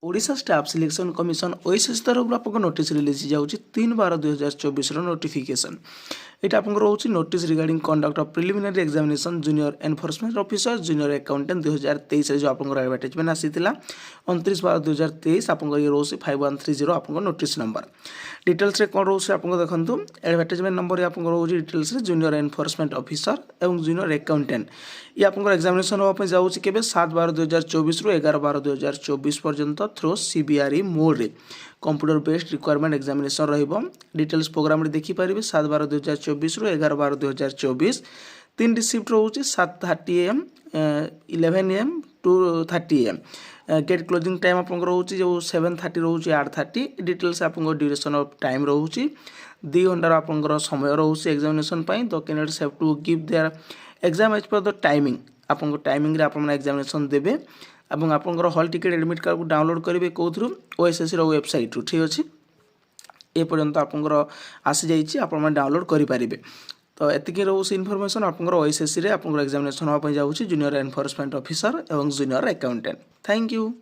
Odisha staff selection commission OSS तरफ आपको notice release जाऊँगी 3/12/2024 नोटिफिकेशन यहाँ आपको रोच notice regarding conduct of preliminary examination junior enforcement officer junior accountant 2023 जो आपको एडवर्टाइजमेंट आसी 29/12/2023 आपको ये रोज 5130 आपको नोटिस नंबर डिटेल्स कौन रोचे आपको देखो एडवर्टाइजमेंट नंबर आपको रोज डिटेल्स जूनियर एनफोर्समेंट ऑफिसर और जूनियर अकाउंटेंट ये आपको एग्जामिनेशन होगा जाऊँगी के 7/12/2024 रु 11/12/2024 पर्यंत थ्रू सीबीआरई मोड रे कंप्यूटर बेस्ड रिक्वायरमेंट एग्जामिनेशन रहिबो डिटेल्स प्रोग्राम रे देखि पारिबे 7/12/2024 रु 11/12/2024 तीन शिफ्ट रोचे 7:30 AM 11 AM 2:30 AM gate closing time आपको रोचे जो 7:30 रोचे 8:30 डिटेल्स आपको ड्यूरेशन ऑफ टाइम रोचे 2 घंटार आपंकर समय रोचे examination the candidates have to give their exam as per the timing आपको टाइमिंग आप एग्जामिनेशन देवे और आपंकर हॉल टिकेट एडमिट कार्ड को डाउनलोड करेंगे कौन ओएसएस वेबसाइट रू ठीक अच्छे ये पर्यंत आपंकर आसी जाइए आप डाउनलोड करेंगे तो एतिक रोज इनफॉरमेशन आपंकर ओएसएस रे आपंकर एग्जामिनेशन होगा जाऊँगी जूनियर एनफोर्समेंट ऑफिसर और जूनियर अकाउंटेंट थैंक यू।